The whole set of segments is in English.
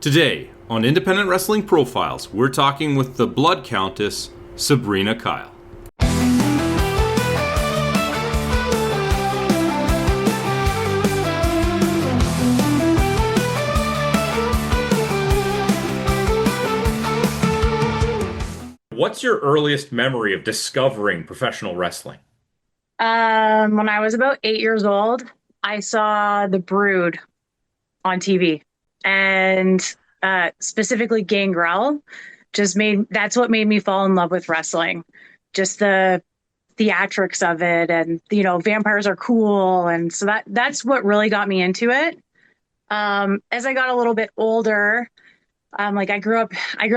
Today, on Independent Wrestling Profiles, we're talking with the Blood Countess Sabrina Kyle. What's your earliest memory of discovering professional wrestling? When I was about 8 years old, I saw The Brood on TV, and specifically Gangrel. That's what made me fall in love with wrestling. Just the theatrics of it, and vampires are cool, and so that's what really got me into it. As I got a little bit older, like I grew up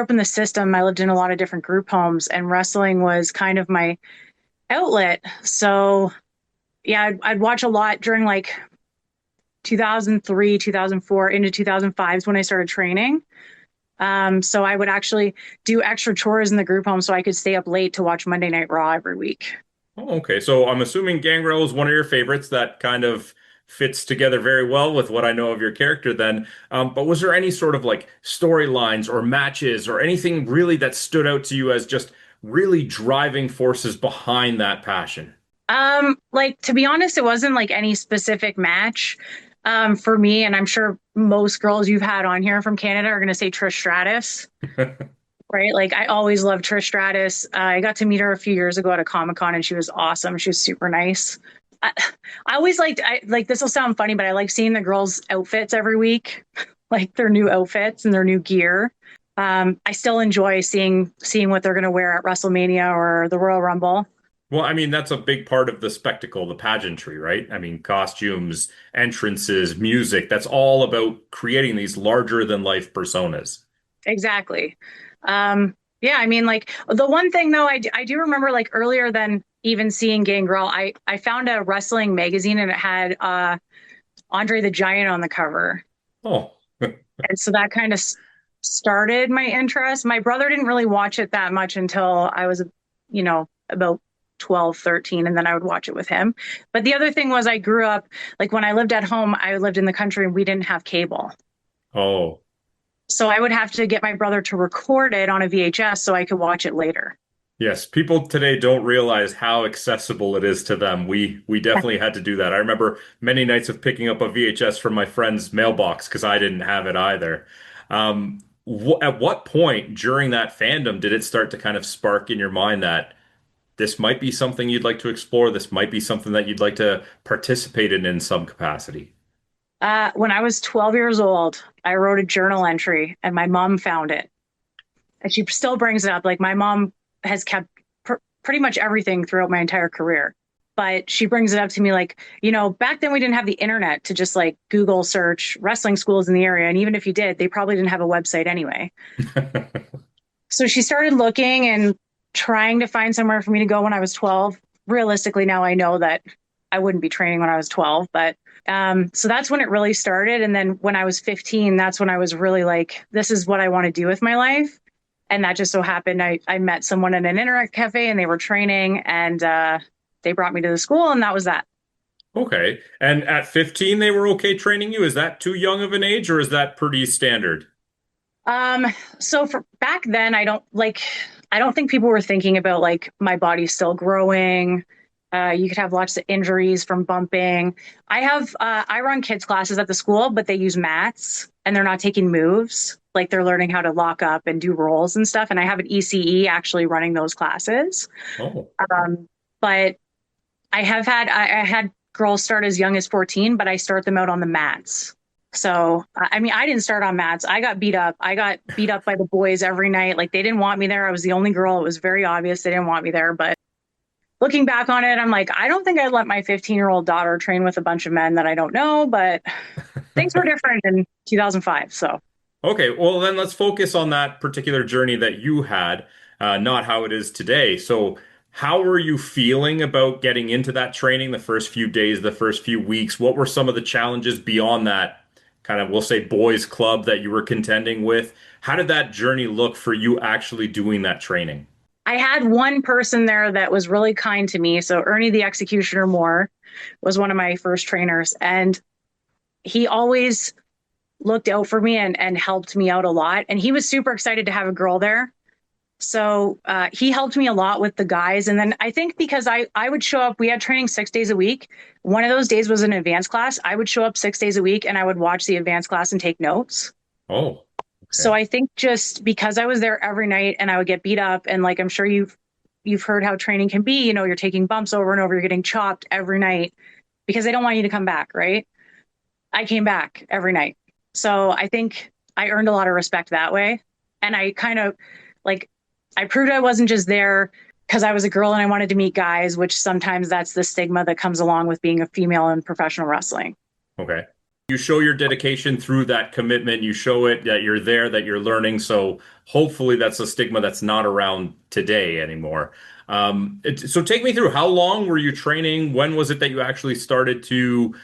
in the system. I lived in a lot of different group homes, and wrestling was kind of my outlet. So yeah, I'd watch a lot during like 2003, 2004 into 2005 is when I started training. So I would actually do extra chores in the group home so I could stay up late to watch Monday Night Raw every week. Oh, okay, so I'm assuming Gangrel is one of your favorites. That kind of fits together very well with what I know of your character then. But was there any sort of like storylines or matches or anything really that stood out to you as just really driving forces behind that passion? Like to be honest, it wasn't like any specific match for me, and I'm sure most girls you've had on here from Canada are going to say Trish Stratus. Right. Like I always loved Trish Stratus. I got to meet her a few years ago at a Comic-Con and she was awesome. She was super nice. I, I always liked, this will sound funny, but I like seeing the girls' outfits every week, like their new outfits and their new gear. I still enjoy seeing what they're going to wear at WrestleMania or the Royal Rumble. Well, I mean, that's a big part of the spectacle, the pageantry, right? I mean, costumes, entrances, music, that's all about creating these larger than life personas. Exactly. Yeah, I mean, like the one thing though, I do remember like earlier than even seeing Gangrel, I found a wrestling magazine and it had Andre the Giant on the cover. Oh, And so that kind of started my interest. My brother didn't really watch it that much until I was, about 12, 13, and then I would watch it with him. But the other thing was I grew up, like when I lived at home, I lived in the country and we didn't have cable. oh. So I would have to get my brother to record it on a VHS so I could watch it later. Yes, people today don't realize how accessible it is to them. We definitely had to do that. I remember many nights of picking up a VHS from my friend's mailbox because I didn't have it either. At what point during that fandom did it start to kind of spark in your mind that this might be something you'd like to explore? This might be something that you'd like to participate in some capacity? When I was 12 years old, I wrote a journal entry and my mom found it. And she still brings it up. Like my mom has kept pretty much everything throughout my entire career. But she brings it up to me like, back then we didn't have the internet to just like Google search wrestling schools in the area. And even if you did, they probably didn't have a website anyway. So she started looking and trying to find somewhere for me to go when I was 12. Realistically, now I know that I wouldn't be training when I was 12, but so that's when it really started. And then when I was 15, that's when I was really like, this is what I want to do with my life. And that just so happened I met someone in an internet cafe and they were training and they brought me to the school and that was that. Okay. And at 15, they were okay training you? Is that too young of an age or is that pretty standard? Um, so for back then, I don't think people were thinking about like my body's still growing. You could have lots of injuries from bumping. I run kids classes at the school, but they use mats and they're not taking moves. Like they're learning how to lock up and do rolls and stuff. And I have an ECE actually running those classes. Oh. But I had girls start as young as 14, but I start them out on the mats. So, I mean, I didn't start on mats. I got beat up. I got beat up by the boys every night. Like they didn't want me there. I was the only girl. It was very obvious they didn't want me there. But looking back on it, I'm like, I don't think I'd let my 15-year-old daughter train with a bunch of men that I don't know, but things were different in 2005. So, Okay, well then let's focus on that particular journey that you had, not how it is today. So, how were you feeling about getting into that training the first few days, the first few weeks? What were some of the challenges beyond that kind of, we'll say, boys club that you were contending with? How did that journey look for you actually doing that training? I had one person there that was really kind to me. So, Ernie the Executioner Moore was one of my first trainers, and he always looked out for me and helped me out a lot. And he was super excited to have a girl there. So he helped me a lot with the guys. And then I think because I would show up, we had training 6 days a week. One of those days was an advanced class. I would show up 6 days a week and I would watch the advanced class and take notes. Oh, So okay. I think just because I was there every night and I would get beat up, and like I'm sure you've heard how training can be, you're taking bumps over and over, you're getting chopped every night because they don't want you to come back, right? I came back every night. So I think I earned a lot of respect that way. And I kind of like, I proved I wasn't just there because I was a girl and I wanted to meet guys, which sometimes that's the stigma that comes along with being a female in professional wrestling. Okay. You show your dedication through that commitment. You show it that you're there, that you're learning. So hopefully that's a stigma that's not around today anymore. So take me through, how long were you training? When was it that you actually started to,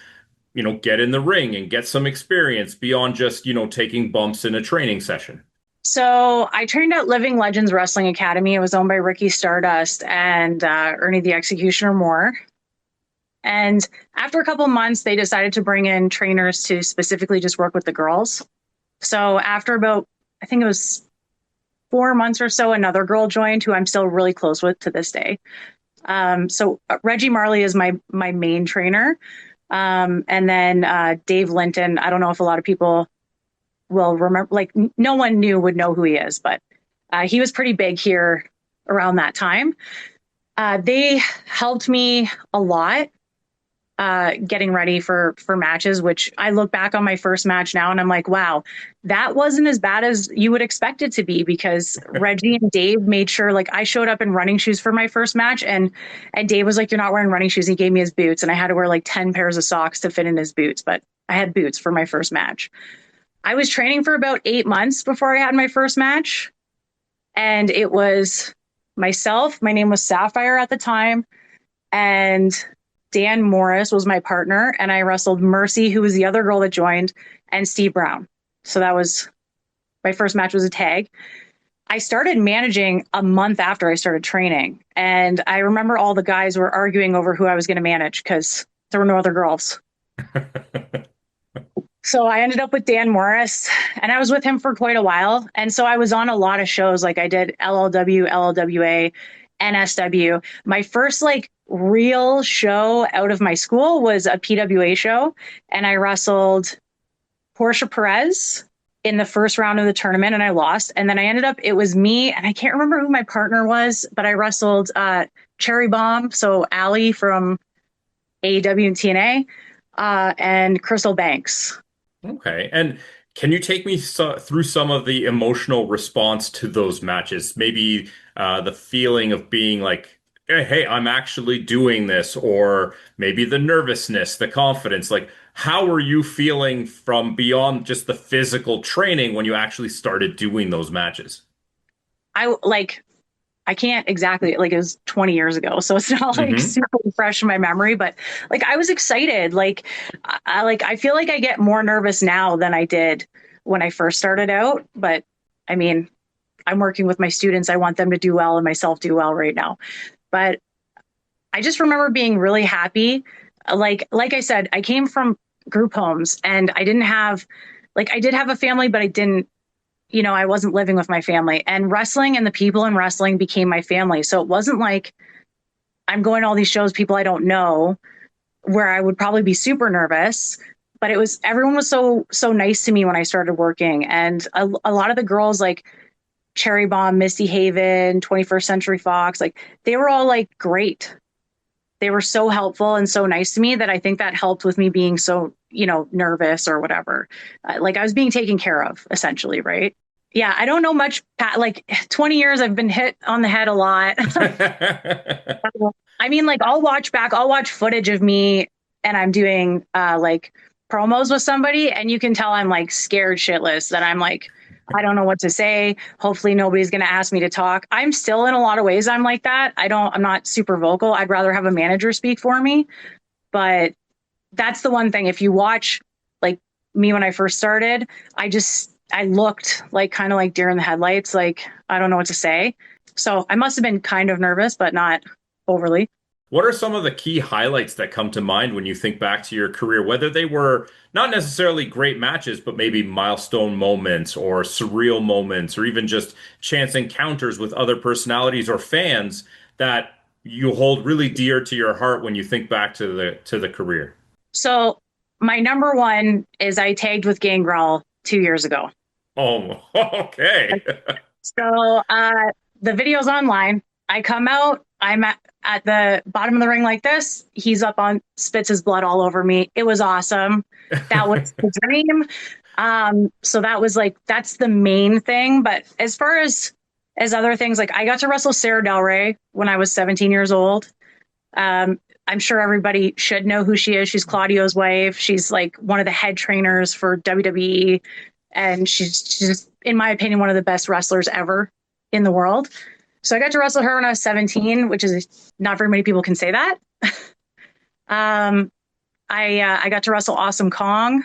get in the ring and get some experience beyond just, taking bumps in a training session? So I trained at Living Legends Wrestling Academy. It was owned by Ricky Stardust and Ernie the Executioner Moore. And after a couple months, they decided to bring in trainers to specifically just work with the girls. So after about, I think it was 4 months or so, another girl joined who I'm still really close with to this day. So Reggie Marley is my main trainer. And then Dave Linton, I don't know if a lot of people will remember, like no one would know who he is, but he was pretty big here around that time. They helped me a lot getting ready for matches, which I look back on my first match now and I'm like, wow, that wasn't as bad as you would expect it to be, because Reggie and Dave made sure, like, I showed up in running shoes for my first match, and Dave was like, you're not wearing running shoes. He gave me his boots and I had to wear like 10 pairs of socks to fit in his boots, but I had boots for my first match. I was training for about 8 months before I had my first match, and it was myself. My name was Sapphire at the time, and Dan Morris was my partner, and I wrestled Mercy, who was the other girl that joined, and Steve Brown. So that was my first match, was a tag. I started managing a month after I started training, and I remember all the guys were arguing over who I was going to manage because there were no other girls. So I ended up with Dan Morris, and I was with him for quite a while. And so I was on a lot of shows. Like I did LLW, LLWA, NSW. My first like real show out of my school was a PWA show, and I wrestled Portia Perez in the first round of the tournament, and I lost. And then I ended up, it was me, and I can't remember who my partner was, but I wrestled Cherry Bomb, so Allie from AEW and TNA, and Crystal Banks. Okay. And can you take me through some of the emotional response to those matches? Maybe the feeling of being like, hey, I'm actually doing this, or maybe the nervousness, the confidence. Like, how were you feeling from beyond just the physical training when you actually started doing those matches? I can't exactly, like, it was 20 years ago, so it's not like Hmm. super fresh in my memory, but like I was excited. Like I feel like I get more nervous now than I did when I first started out. But I mean, I'm working with my students. I want them to do well and myself do well right now. But I just remember being really happy. Like I said, I came from group homes and I didn't have, like, I did have a family, but I didn't, I wasn't living with my family, and wrestling and the people in wrestling became my family. So it wasn't like I'm going to all these shows, people I don't know, where I would probably be super nervous. But it was, everyone was so nice to me when I started working. And a lot of the girls, like Cherry Bomb, Misty Haven, 21st Century Fox, like they were all like great. They were so helpful and so nice to me that I think that helped with me being so, nervous or whatever. Like I was being taken care of essentially, right? Yeah, I don't know much. Like 20 years, I've been hit on the head a lot. I mean, like I'll watch footage of me and I'm doing like promos with somebody, and you can tell I'm like scared shitless, that I'm like, I don't know what to say. Hopefully nobody's gonna ask me to talk. I'm still, in a lot of ways I'm like that. I'm not super vocal. I'd rather have a manager speak for me. But that's the one thing. If you watch like me when I first started, I looked like kind of like deer in the headlights, like I don't know what to say. So I must have been kind of nervous, but not overly. What are some of the key highlights that come to mind when you think back to your career, whether they were not necessarily great matches, but maybe milestone moments or surreal moments, or even just chance encounters with other personalities or fans that you hold really dear to your heart when you think back to the career? So my number one is I tagged with Gangrel 2 years ago. Oh, okay. So the video's online. I come out, I'm at the bottom of the ring like this. He's up on, spits his blood all over me. It was awesome. That was the dream. So that was like, that's the main thing. But as far as other things, like I got to wrestle Sarah Del Rey when I was 17 years old. I'm sure everybody should know who she is. She's Claudio's wife. She's like one of the head trainers for WWE. And she's just, in my opinion, one of the best wrestlers ever in the world. So I got to wrestle her when I was 17, which is not very many people can say that. um, I got to wrestle Awesome Kong.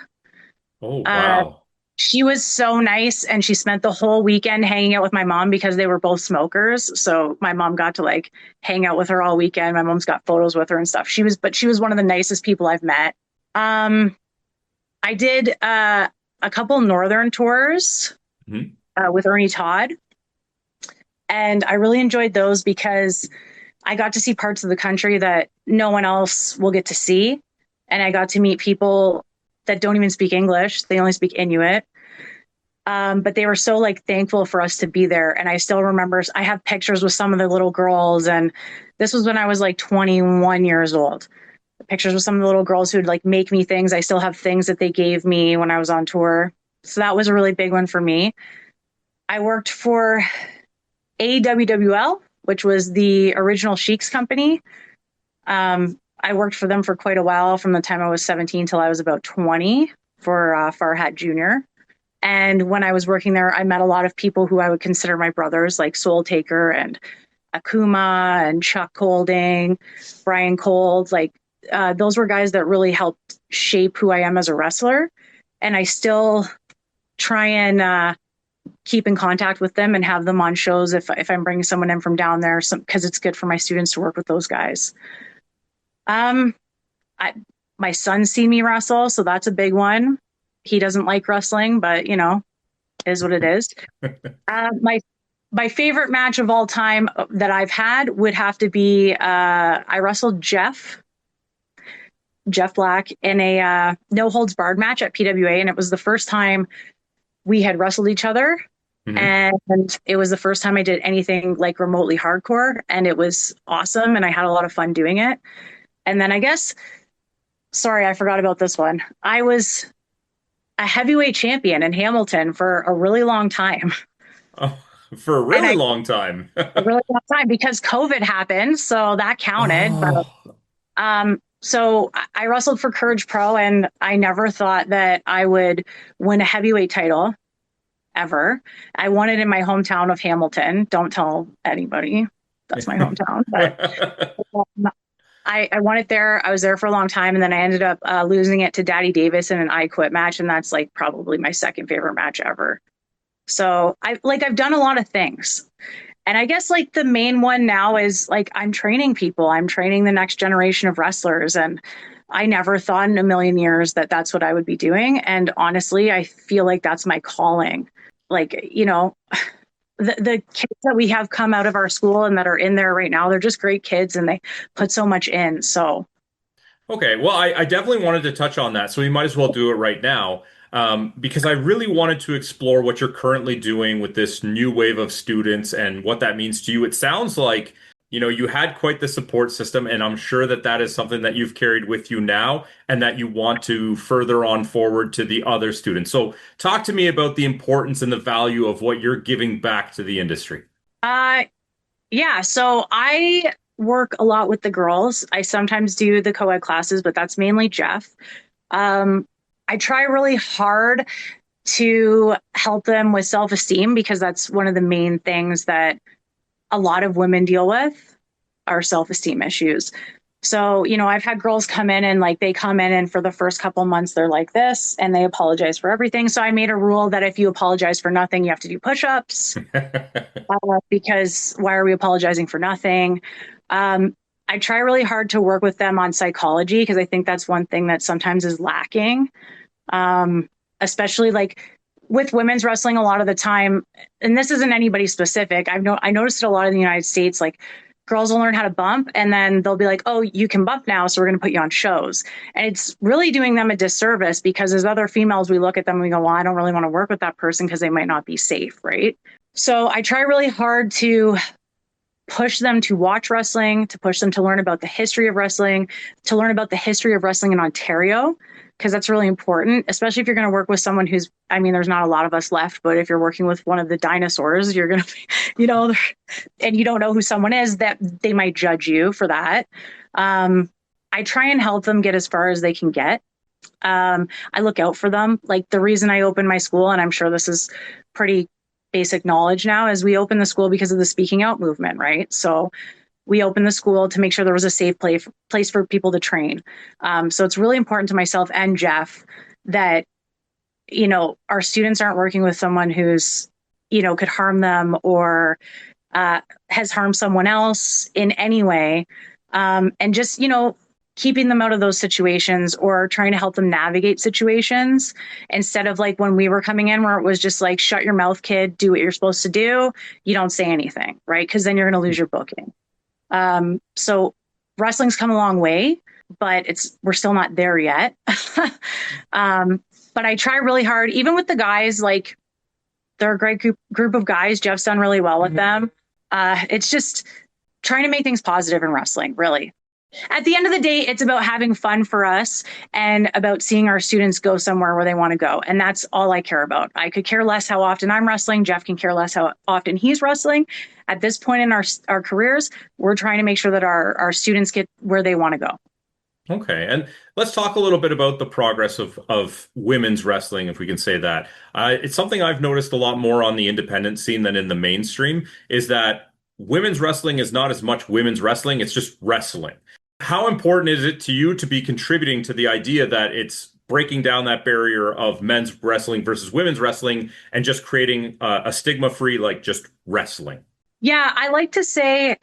Oh, Uh, wow. she was so nice, and she spent the whole weekend hanging out with my mom because they were both smokers. So my mom got to like hang out with her all weekend. My mom's got photos with her and stuff. But she was one of the nicest people I've met. Um, I did a couple northern tours Mhm. with Ernie Todd, and I really enjoyed those because I got to see parts of the country that no one else will get to see, and I got to meet people that don't even speak English; they only speak Inuit. But they were so like thankful for us to be there. And I still remember I have pictures with some of the little girls. And this was when I was like 21 years old. Pictures with some of the little girls who'd like make me things. I still have things that they gave me when I was on tour. So that was a really big one for me. I worked for AWWL, which was the original Sheik's company. I worked for them for quite a while from the time I was 17 till I was about 20 for Farhat Jr. And when I was working there, I met a lot of people who I would consider my brothers, like Soul Taker and Akuma and Chuck Holding, Brian Cold. Like those were guys that really helped shape who I am as a wrestler. And I still try and keep in contact with them and have them on shows if I'm bringing someone in from down there, because it's good for my students to work with those guys. Um, I, my son's seen me wrestle, so that's a big one. He doesn't like wrestling, but is what it is. My favorite match of all time that I've had would have to be I wrestled Jeff Black in a no holds barred match at PWA, and it was the first time we had wrestled each other, Mhm. and it was the first time I did anything like remotely hardcore, and it was awesome, and I had a lot of fun doing it. And then I guess, sorry, I forgot about this one. I was a heavyweight champion in Hamilton for a really long time. Oh, for a And really I long time. a really long time because COVID happened, so that counted. But Oh, so I wrestled for Courage Pro, and I never thought that I would win a heavyweight title ever. I won it in my hometown of Hamilton. Don't tell anybody that's my hometown, but um, I won it there. I was there for a long time, and then I ended up losing it to Daddy Davis in an I Quit match, and that's like probably my second favorite match ever. So I've done a lot of things. And I guess like the main one now is like I'm training people. I'm training the next generation of wrestlers, and I never thought in a million years that that's what I would be doing. And honestly, I feel like that's my calling. Like, the kids that we have come out of our school and that are in there right now, they're just great kids and they put so much in. So okay. Well, I definitely wanted to touch on that, so we might as well do it right now. Because I really wanted to explore what you're currently doing with this new wave of students and what that means to you. It sounds like, you had quite the support system, and I'm sure that that is something that you've carried with you now and that you want to further on forward to the other students. So talk to me about the importance and the value of what you're giving back to the industry. uh yeah, so I work a lot with the girls. I sometimes do the co-ed classes, but that's mainly Jeff. Um, I try really hard to help them with self-esteem because that's one of the main things that a lot of women deal with are self-esteem issues. So, I've had girls come in and like they come in and for the first couple months they're like this and they apologize for everything. So I made a rule that if you apologize for nothing, you have to do push-ups because why are we apologizing for nothing? Um, I try really hard to work with them on psychology because I think that's one thing that sometimes is lacking. Um, Especially like with women's wrestling a lot of the time, and this isn't anybody specific. I noticed it a lot in the United States, like girls will learn how to bump and then they'll be like, oh, you can bump now, so we're going to put you on shows. And it's really doing them a disservice because as other females, we look at them and we go, well, I don't really want to work with that person because they might not be safe, right? So I try really hard to push them to watch wrestling, to push them to learn about the history of wrestling, to learn about the history of wrestling in Ontario, because that's really important, especially if you're going to work with someone who's, I mean, there's not a lot of us left, but if you're working with one of the dinosaurs, you're going to, you know, and you don't know who someone is, that they might judge you for that. I try and help them get as far as they can get. I look out for them. Like the reason I opened my school, and I'm sure this is pretty basic knowledge now, is we opened the school because of the speaking out movement, right? So we opened the school to make sure there was a safe place for people to train. So it's really important to myself and Jeff that, you know, our students aren't working with someone who's, you know, could harm them or has harmed someone else in any way. And just, you know, keeping them out of those situations or trying to help them navigate situations instead of like when we were coming in where it was just like, shut your mouth, kid, do what you're supposed to do. You don't say anything, right? Because then you're going to lose your booking. So wrestling's come a long way, but we're still not there yet. But I try really hard, even with the guys, like they're a great group of guys. Jeff's done really well with them. It's just trying to make things positive in wrestling, really. At the end of the day, it's about having fun for us and about seeing our students go somewhere where they want to go. And that's all I care about. I could care less how often I'm wrestling. Jeff can care less how often he's wrestling. At this point in our careers, we're trying to make sure that our students get where they want to go. Okay, and let's talk a little bit about the progress of women's wrestling, if we can say that. It's something I've noticed a lot more on the independent scene than in the mainstream, is that women's wrestling is not as much women's wrestling, it's just wrestling. How important is it to you to be contributing to the idea that it's breaking down that barrier of men's wrestling versus women's wrestling and just creating a stigma-free, like just wrestling? Yeah, I like to say,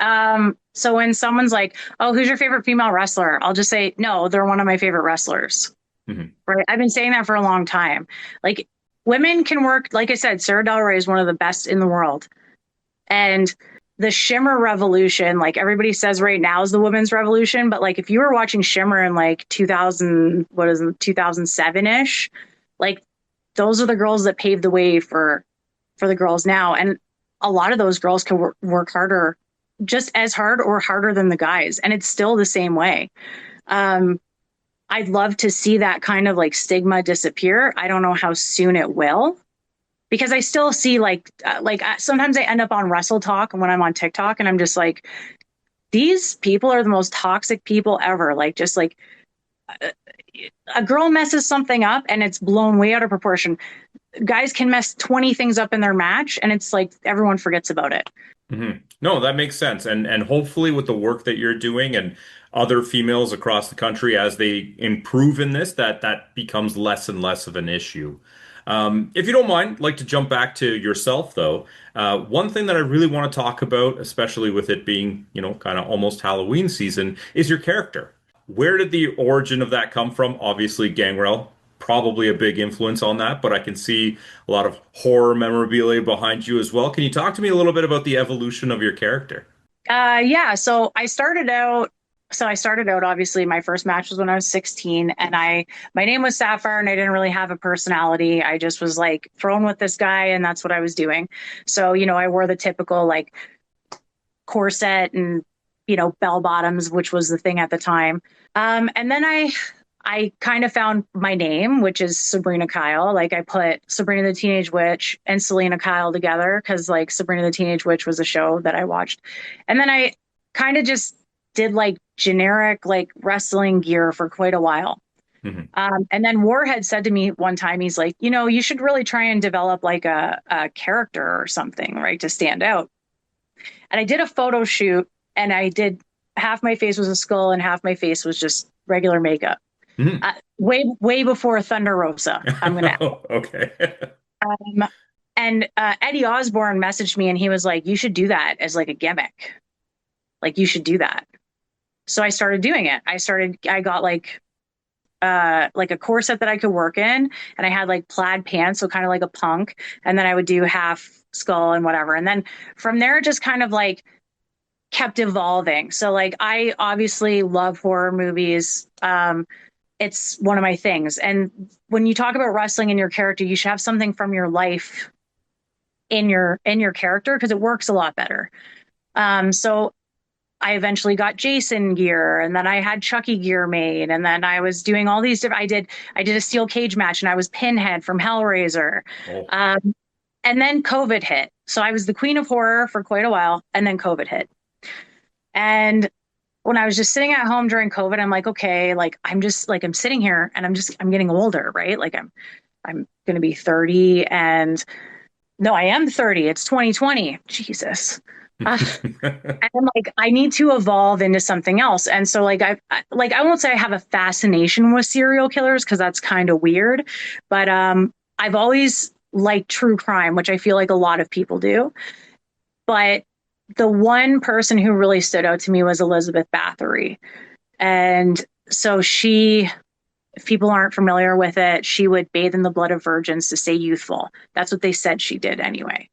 so when someone's like, oh, who's your favorite female wrestler? I'll just say, no, they're one of my favorite wrestlers. Mhm. Right. I've been saying that for a long time. Like women can work, like I said, Sarah Del Rey is one of the best in the world. And the Shimmer revolution, like everybody says right now is the women's revolution. But like if you were watching Shimmer in like 2000, what is it, 2007-ish, like those are the girls that paved the way for the girls now. And a lot of those girls can work harder, just as hard or harder than the guys. And it's still the same way. Um, I'd love to see that kind of like stigma disappear. I don't know how soon it will because I still see sometimes I end up on Wrestle Talk when I'm on TikTok and I'm just like, these people are the most toxic people ever. Like just like a girl messes something up and it's blown way out of proportion. Guys can mess 20 things up in their match and it's like everyone forgets about it. No, that makes sense. And hopefully with the work that you're doing and other females across the country as they improve in this, that becomes less and less of an issue. If you don't mind, I'd like to jump back to yourself though. One thing that I really want to talk about, especially with it being, you know, kind of almost Halloween season, is your character. Where did the origin of that come from? Obviously, Gangrel, probably a big influence on that, but I can see a lot of horror memorabilia behind you as well. Can you talk to me a little bit about the evolution of your character? Yeah. So I started out obviously my first match was when I was 16 and my name was Sapphire and I didn't really have a personality. I just was like thrown with this guy and that's what I was doing. So, you know, I wore the typical like corset and, you know, bell bottoms, which was the thing at the time. And then I kind of found my name, which is Sabrina Kyle. Like I put Sabrina the Teenage Witch and Selena Kyle together because like Sabrina the Teenage Witch was a show that I watched. And then I kind of just did like generic like wrestling gear for quite a while. Mhm. And then Warhead said to me one time, he's like, you know, you should really try and develop like a character or something, right, to stand out. And I did a photo shoot and I did half my face was a skull and half my face was just regular makeup. Mhm. Way before Thunder Rosa. I'm gonna. Oh, okay. Um, and Eddie Osborne messaged me, and he was like, "You should do that as like a gimmick. Like you should do that." So I started doing it. I got like a corset that I could work in, and I had like plaid pants, so kind of like a punk, and then I would do half skull and whatever. And then from there, it just kind of like kept evolving. So like I obviously love horror movies. It's one of my things. And when you talk about wrestling in your character, you should have something from your life in your character because it works a lot better. So I eventually got Jason gear, and then I had Chucky gear made, and then I was doing all these different. I did a steel cage match, and I was Pinhead from Hellraiser. Oh. Um, and then COVID hit, so I was the queen of horror for quite a while, and then COVID hit. And when I was just sitting at home during COVID, I'm like, okay, like I'm just like I'm sitting here, and I'm getting older, right? Like I'm going to be 30, and no, I am 30. It's 2020. Jesus. Uh, and I'm like, I need to evolve into something else. And so like I won't say I have a fascination with serial killers because that's kind of weird, but I've always liked true crime, which I feel like a lot of people do. But the one person who really stood out to me was Elizabeth Bathory. And so she, if people aren't familiar with it, she would bathe in the blood of virgins to stay youthful. That's what they said she did anyway.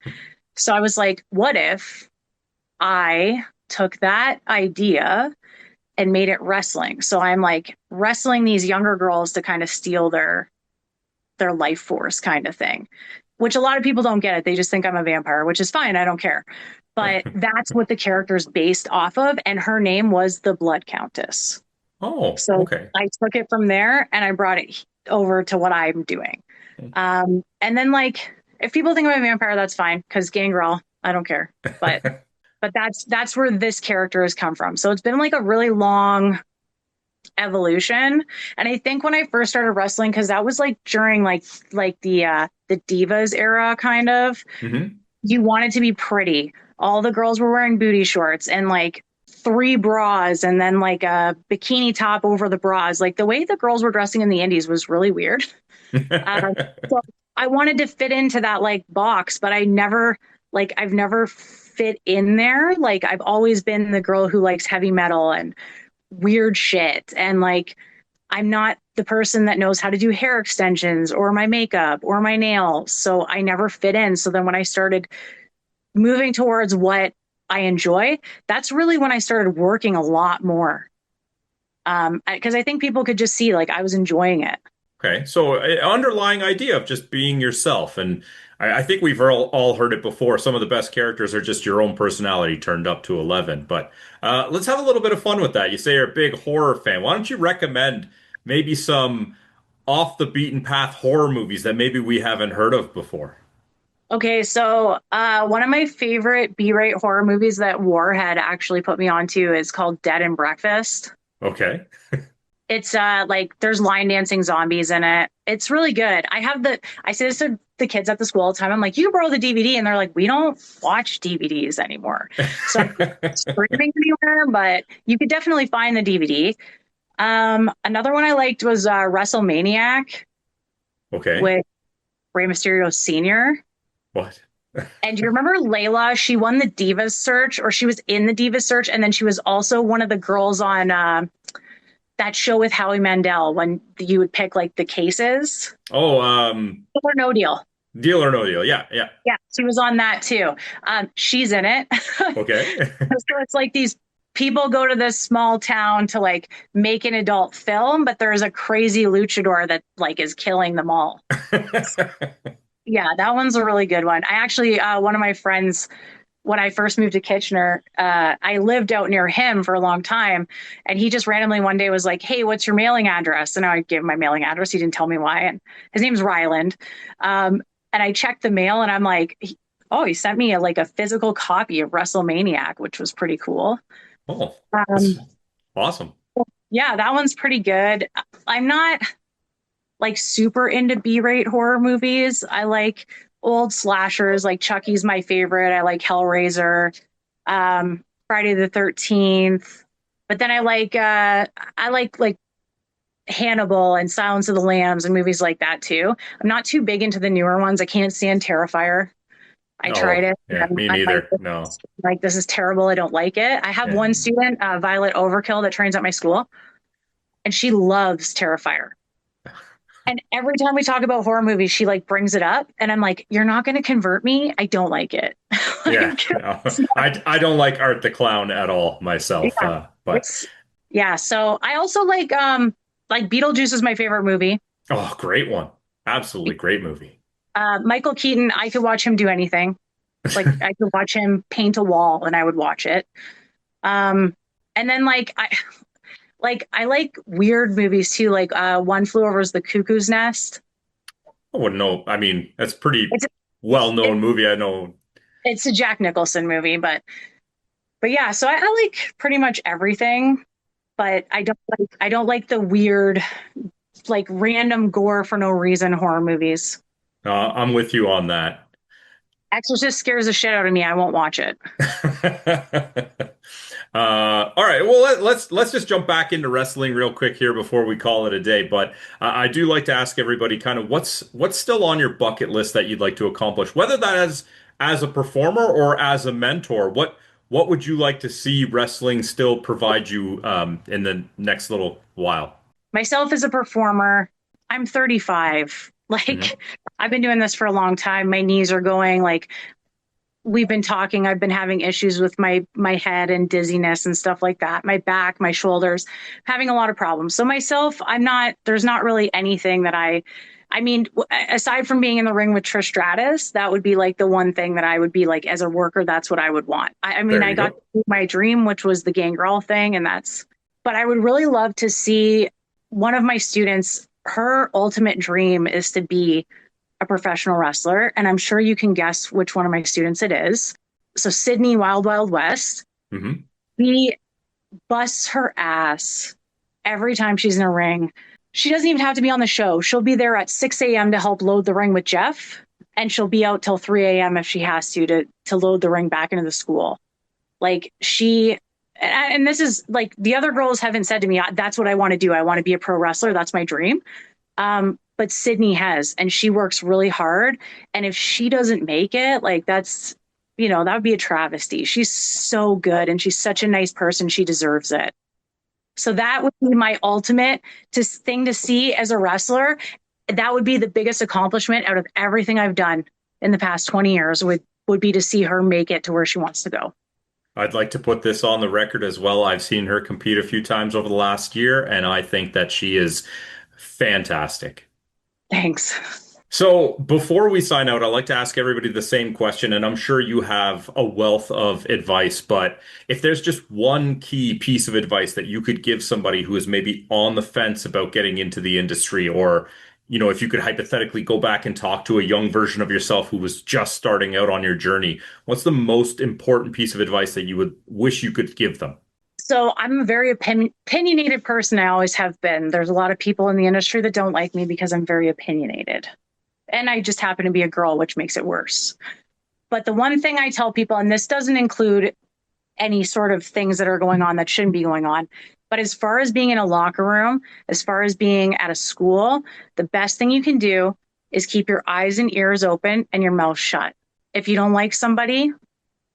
So I was like, what if I took that idea and made it wrestling? So I'm like wrestling these younger girls to kind of steal their life force kind of thing, which a lot of people don't get it. They just think I'm a vampire, which is fine. I don't care. But that's what the character's based off of. And her name was the Blood Countess. Oh, So okay. I took it from there and I brought it over to what I'm doing. And then like if people think I'm a vampire, that's fine because Gangrel, I don't care. But that's where this character has come from. So it's been like a really long evolution. And I think when I first started wrestling, because that was like during like the divas era kind of, Hmm. you wanted to be pretty. All the girls were wearing booty shorts and like three bras and then like a bikini top over the bras. Like the way the girls were dressing in the indies was really weird. So I wanted to fit into that like box, but I've never fit in there. Like I've always been the girl who likes heavy metal and weird shit. And like, I'm not the person that knows how to do hair extensions or my makeup or my nails. So I never fit in. So then when I started moving towards what I enjoy, that's really when I started working a lot more. Because I think people could just see like I was enjoying it. Okay, so underlying idea of just being yourself, and I think we've all heard it before. Some of the best characters are just your own personality turned up to 11. But let's have a little bit of fun with that. You say you're a big horror fan. Why don't you recommend maybe some off the beaten path horror movies that maybe we haven't heard of before? Okay, so one of my favorite B-rate horror movies that Warhead actually put me onto is called Dead and Breakfast. Okay. It's like there's line dancing zombies in it. It's really good. I say this to the kids at the school all the time. I'm like, you can borrow the DVD, and they're like, we don't watch DVDs anymore. So I'm not streaming anywhere, but you could definitely find the DVD. Another one I liked was WrestleManiac Okay. with Rey Mysterio Sr. What? And do you remember Layla? She won the Divas search, or she was in the Divas search, and then she was also one of the girls on that show with Howie Mandel when you would pick like the cases. Oh, Deal or No Deal. Deal or No Deal. Yeah, yeah. Yeah, she was on that too. She's in it. Okay. So it's like these people go to this small town to like make an adult film, but there's a crazy luchador that like is killing them all. Yeah, that one's a really good one. I actually, one of my friends, when I first moved to Kitchener, I lived out near him for a long time. And he just randomly one day was like, hey, what's your mailing address? And I gave him my mailing address. He didn't tell me why. And his name's Ryland. And I checked the mail and I'm like, oh, he sent me like a physical copy of WrestleManiac, which was pretty cool. Oh, that's Um, awesome. yeah, that one's pretty good. I'm not like super into B-rate horror movies. I like old slashers, like Chucky's my favorite. I like Hellraiser, Friday the 13th. But then I like Hannibal and Silence of the Lambs and movies like that too. I'm not too big into the newer ones. I can't stand Terrifier. I tried Oh, it. And yeah, me I'm like, neither. No. this is terrible. I don't like it. I have Yeah. one student, Violet Overkill, that trains at my school, and she loves Terrifier. And every time we talk about horror movies, she like brings it up, and I'm like, "You're not going to convert me. I don't like it." Yeah. Like, No. I don't like Art the Clown at all myself. yeah, But it's yeah. So I also like Beetlejuice is my favorite movie. oh, great one. Absolutely great movie. Michael Keaton, I could watch him do anything. Like I could watch him paint a wall, and I would watch it. Um, and then I like weird movies too, like One Flew Over the Cuckoo's Nest. I wouldn't know. I mean, that's pretty It's well-known it, movie. I know. it's a Jack Nicholson movie, but yeah, so I like pretty much everything, but I don't like the weird, like random gore for no reason horror movies. I'm with you on that. Exorcist scares the shit out of me. I won't watch it. All right. Well, let's just jump back into wrestling real quick here before we call it a day. But I do like to ask everybody kind of what's still on your bucket list that you'd like to accomplish, whether that is as a performer or as a mentor. What would you like to see wrestling still provide you in the next little while? Myself as a performer, I'm 35. Hmm. Like I've been doing this for a long time. My knees are going like we've been talking. I've been having issues with my head and dizziness and stuff like that. My back, my shoulders, having a lot of problems. So myself, there's not really anything that I mean, aside from being in the ring with Trish Stratus, that would be like the one thing that I would be like as a worker, that's what I would want. I mean, There I you got go. my dream, which was the Gangrel thing, but I would really love to see one of my students, her ultimate dream is to be a professional wrestler, and I'm sure you can guess which one of my students it is. So Sydney Wild Wild West, Hmm. he busts her ass every time she's in a ring. She doesn't even have to be on the show. She'll be there at 6 a.m. to help load the ring with Jeff, and she'll be out till 3 a.m. if she has to load the ring back into the school. Like and this is like the other girls haven't said to me, that's what I want to do. I want to be a pro wrestler. That's my dream. But Sydney has, and she works really hard. And if she doesn't make it, like that would be a travesty. She's so good and she's such a nice person. She deserves it. So that would be my ultimate thing to see as a wrestler. That would be the biggest accomplishment out of everything I've done in the past 20 years would be to see her make it to where she wants to go. I'd like to put this on the record as well. I've seen her compete a few times over the last year, and I think that she is fantastic. Thanks. So before we sign out, I'd like to ask everybody the same question, and I'm sure you have a wealth of advice, but if there's just one key piece of advice that you could give somebody who is maybe on the fence about getting into the industry, or, if you could hypothetically go back and talk to a young version of yourself who was just starting out on your journey, what's the most important piece of advice that you would wish you could give them? So I'm a very opinionated person. I always have been. There's a lot of people in the industry that don't like me because I'm very opinionated. And I just happen to be a girl, which makes it worse. But the one thing I tell people, and this doesn't include any sort of things that are going on that shouldn't be going on, but as far as being in a locker room, as far as being at a school, the best thing you can do is keep your eyes and ears open and your mouth shut. If you don't like somebody,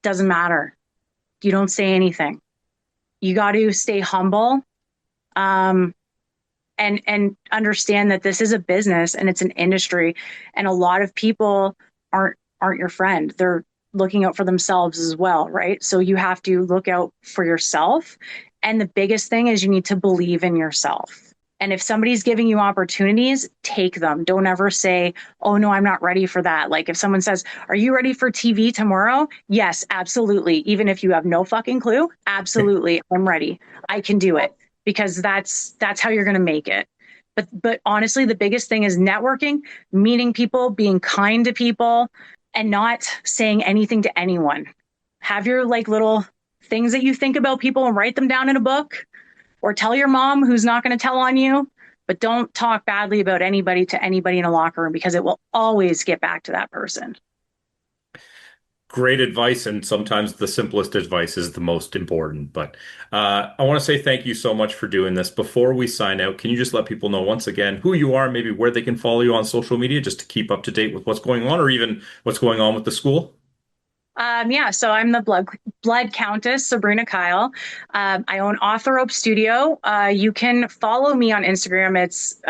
doesn't matter. You don't say anything. You got to stay humble, um, and understand that this is a business and it's an industry, and a lot of people aren't your friend. They're looking out for themselves as well, right? So you have to look out for yourself, and the biggest thing is you need to believe in yourself. And if somebody's giving you opportunities, take them. Don't ever say, oh no, I'm not ready for that. Like if someone says, are you ready for TV tomorrow? Yes, absolutely. Even if you have no fucking clue, absolutely. I'm ready. I can do it, because that's how you're going to make it. But honestly, the biggest thing is networking, meeting people, being kind to people, and not saying anything to anyone. Have your like little things that you think about people and write them down in a book, or tell your mom who's not going to tell on you. But don't talk badly about anybody to anybody in a locker room, because it will always get back to that person. Great advice, and sometimes the simplest advice is the most important. But I want to say thank you so much for doing this. Before we sign out, can you just let people know once again who you are, maybe where they can follow you on social media, just to keep up to date with what's going on, or even what's going on with the school? Yeah, so I'm the Blood Countess Sabrina Kyle. I own Author Rope Studio. You can follow me on Instagram. It's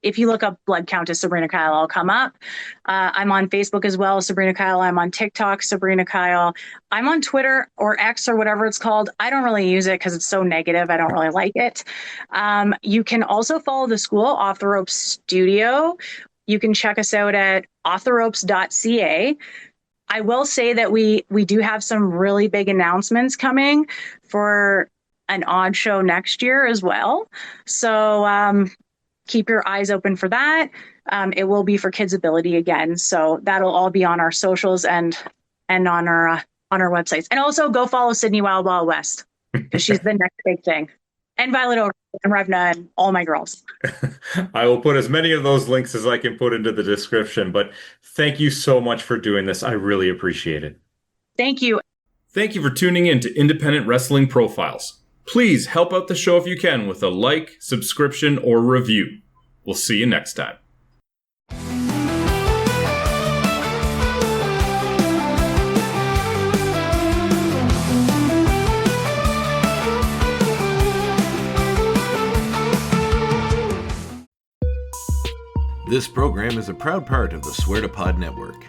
if you look up Blood Countess Sabrina Kyle, I'll come up. I'm on Facebook as well, Sabrina Kyle. I'm on TikTok, Sabrina Kyle. I'm on Twitter or X or whatever it's called. I don't really use it because it's so negative. I don't really like it. You can also follow the school, Off the Ropes Studio. You can check us out at offtheropes.ca. I will say that we do have some really big announcements coming for an odd show next year as well. So keep your eyes open for that. It will be for Kids Ability again, so that'll all be on our socials and on our websites. And also go follow Sydney Wild Wild West because she's the next big thing. And Violet Oak and Revna and all my girls. I will put as many of those links as I can put into the description, but thank you so much for doing this. I really appreciate it. Thank you. Thank you for tuning in to Independent Wrestling Profiles. Please help out the show if you can with a like, subscription, or review. We'll see you next time. This program is a proud part of the Swear to Pod Network.